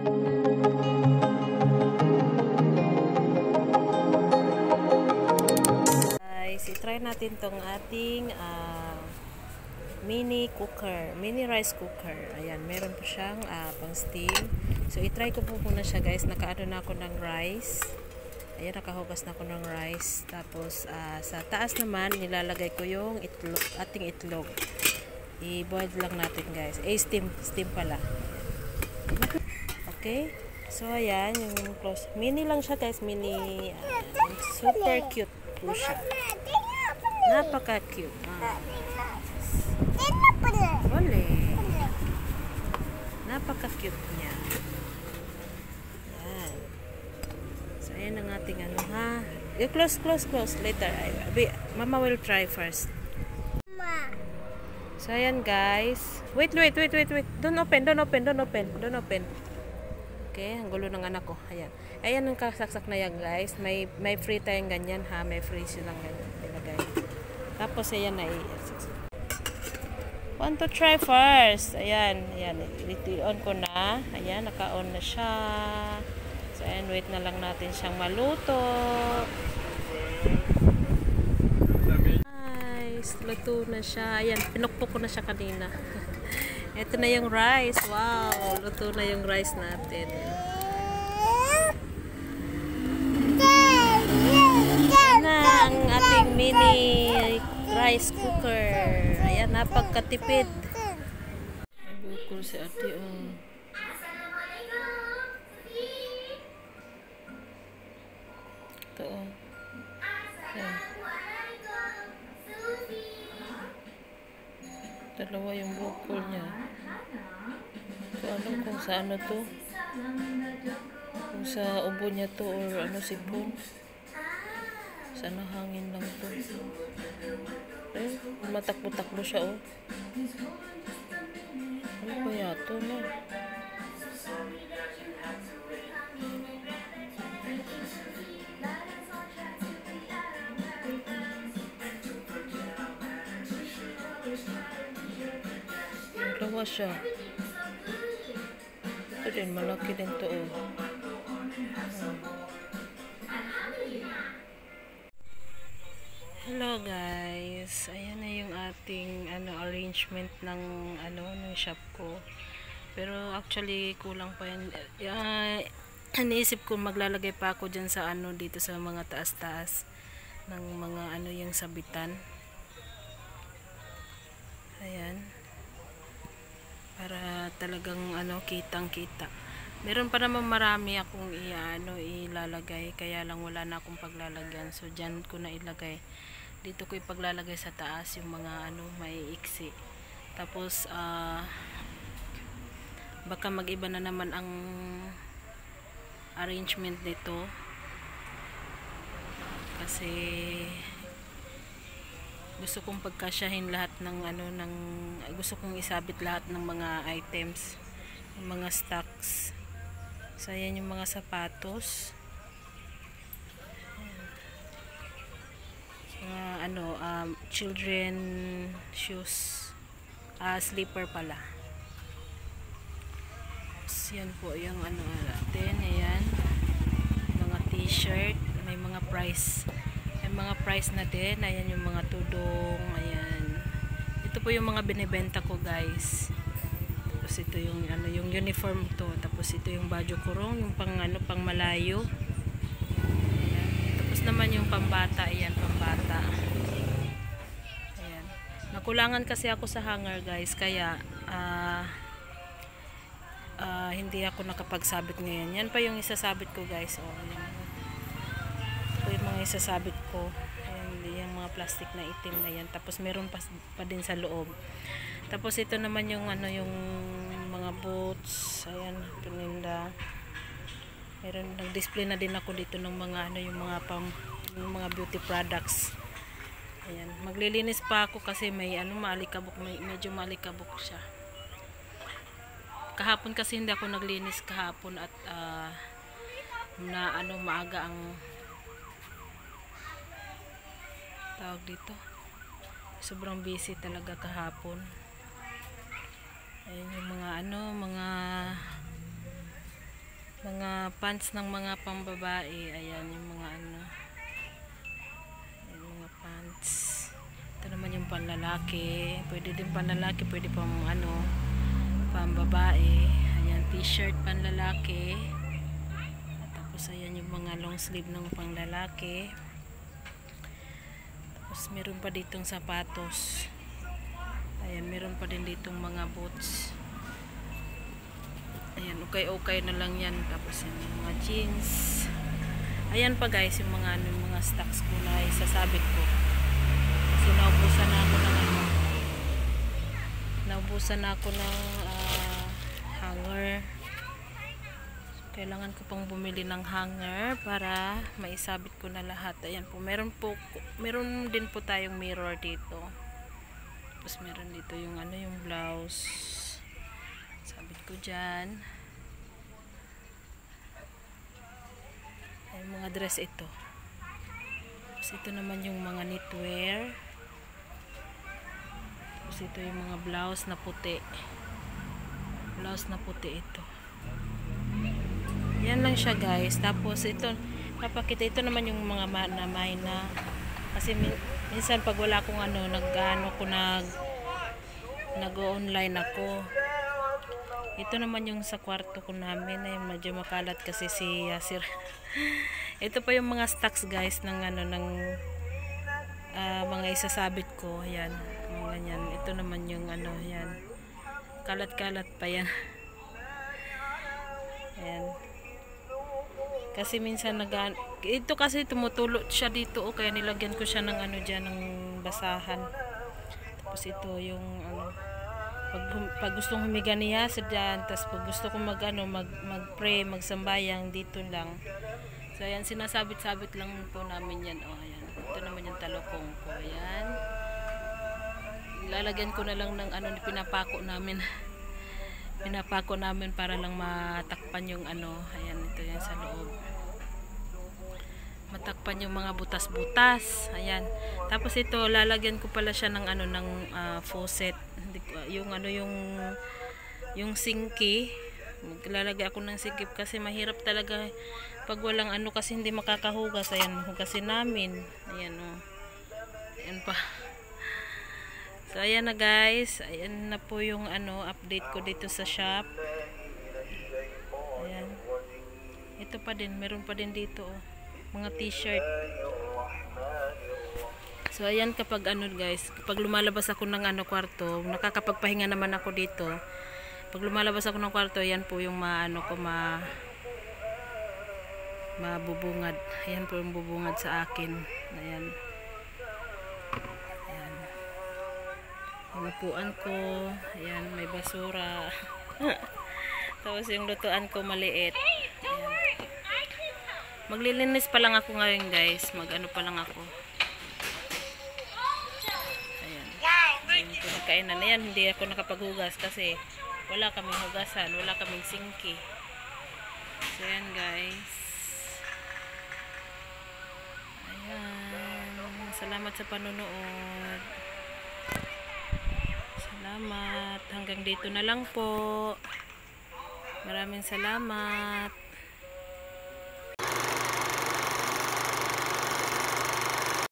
Guys, i-try natin tong ating mini cooker, mini rice cooker. Ayan, meron po siyang pang steam. So i-try ko po muna siya, guys. Nakaano na ako ng rice. Ayan, nakahugas na ako ng rice. Tapos sa taas naman nilalagay ko yung itlog, ating itlog. I-boil lang natin, guys. Steam pala. Okay. So ayan, yung close. Mini lang siya, guys. Mini, super cute po siya. Napaka-cute. Wala. Napaka-cute niya. Ayan. So ayan ang ating ano, ha. Close later. Mama will try first. So ayan, guys. Wait. Don't open. Okay, ang gulo ng anak ko. Ayan. Ayan ang kasaksak na yan, guys. May free tayong ganyan, ha. May free silang ganyan. Ilagay. Tapos ayan na want to try first. Ayan. I-on ko na. Ayan, naka-on na siya. So ayan, wait na lang natin siyang maluto. Nice. Luto na siya. Ayan, pinukpok ko na siya kanina. Ito na yung rice. Wow, luto na yung rice natin. Ayan na ang ating mini rice cooker. Ayan, napagkatipid. Bukol si ate, oh. Ito, oh. Ayan. Dalawa yung bukol niya. So, alam kung sa ano to. Kung sa ubo niya to or ano, sipon. Sa hangin lang to. Eh, matakbo-takbo siya, oh. Ano kaya to, no? Dalawa siya. Ito din, malaki din to, oh. Hello, guys. Ayan na yung ating arrangement ng ng shop ko. Pero actually kulang pa yan. Naisip ko maglalagay pa ako diyan sa dito sa mga taas-taas ng mga yung sabitan. Ayan. Para talagang kitang-kita. Meron pa naman marami akong ilalagay, kaya lang wala na akong paglalagyan. So diyan ko na ilagay. Dito ko ipaglalagay sa taas yung mga may iksi. Tapos baka mag-iba na naman ang arrangement nito. Kasi gusto kong pagkasyahin lahat ng gusto kong isabit lahat ng mga items, yung mga stocks. So ayan yung mga sapatos, children shoes, slipper pala. So, yan po yung natin. Ayan, mga t-shirt, may mga price. May mga price na din. Ayan yung mga tudong. Ayan. Ito po yung mga binibenta ko, guys. Tapos ito yung yung uniform to. Tapos ito yung badyo kurong, yung pang malayo. Ayan. Tapos naman yung pambata. Ayan, pambata. Ayan. Nakulangan kasi ako sa hanger, guys. Kaya hindi ako nakapagsabit ngayon. Yan pa yung isasabit ko, guys. Oh, yan. Ito yung mga isasabit ko. Ayan, yung mga plastic na itim na yan. Tapos meron pa din sa loob. Tapos ito naman yung yung mga boots. Ayan, pininda. Meron, nag-display na din ako dito ng mga yung mga beauty products. Ayan, maglilinis pa ako kasi may maalikabok, medyo maalikabok siya. Kahapon kasi hindi ako naglinis kahapon at maaga ang tawag dito. Sobrang busy talaga kahapon. Ayan yung mga Mga pants ng mga pambabae. Ayan yung mga ano. Ayan yung mga pants. Ito naman yung panlalaki. Pwede din panlalaki, pwede pang ano, pambabae. Ayan, t-shirt panlalaki. Tapos ayan yung mga long sleeve ng panglalaki. Tapos meron pa ditong sapatos. Ayan, meron pa din ditong mga boots. Ayan, okay na lang yan. Tapos yung mga jeans. Ayan pa guys, yung mga ano, yung mga stocks ko na isasabit ko. Kasi naubusan na ako ng ano. Naubusan na ako ng hanger. So, kailangan ko pang bumili ng hanger para maisabit ko na lahat. Ayan po, meron din po tayong mirror dito. Tapos meron dito yung ano, yung blouse. Sabit ko dyan. Ay, mga dress ito. Tapos ito naman yung mga knitwear. Tapos ito yung mga blouse na puti. Blouse na puti ito. Yan lang siya guys. Tapos ito, papakita ito naman yung mga namay na. Kasi minsan pag wala akong ano, nag-online ako. Ito naman yung sa kwarto ko namin ay medyo makalat kasi si Yasir. Ito pa yung mga stocks guys ng ano, ng mga isasabit ko. Ayan, mga ganyan. Ito naman yung ano, yan. Kalat-kalat pa yan. Ayan. Kasi minsan ito kasi tumutulo siya dito, o kaya nilagyan ko siya ng ano diyan, ng basahan. Tapos ito yung ano, pag gustong humiga niya sa dyan, tapos pag gusto ko mag-pray, magsambayang, dito lang. So ayan, sinasabit-sabit lang po namin yan. Oh, ayan. Ito naman yung talokong ko. Ayan. Lalagyan ko na lang ng ano, pinapako namin. Pinapako namin para lang matakpan yung ano. Ayan, ito yan sa loob. Matakpan yung mga butas-butas. Ayan. Tapos ito, lalagyan ko pala siya ng ano, ng faucet. Yung ano, yung sinki. Maglalagay ako ng sinki kasi mahirap talaga pag walang ano, kasi hindi makakahugas. Ayan, hugasin namin. Ayan, oh. Ayan pa. So ayan na guys. Ayan na po yung ano, update ko dito sa shop. Ayan. Ito pa din, meron pa din dito, oh, mga t-shirt. So ayan, kapag ano guys, kapag lumalabas ako ng ano, kwarto, nakakapagpahinga naman ako dito. Pag lumalabas ako ng kwarto, ayan po yung maano ko, mabubungad. Ayan po yung bubungad sa akin. Ayan. Ayan. Yung upuan ko, ayan, may basura. Tapos yung lutuan ko maliit. Ayan. Maglilinis pa lang ako ngayon guys. Mag-ano pa lang ako. Ayan. Yung pinagkainan na yan, hindi ako nakapaghugas kasi wala kaming hugasan, wala kaming singki. So ayan guys. Ayan. Salamat sa panonood. Salamat. Hanggang dito na lang po. Maraming salamat.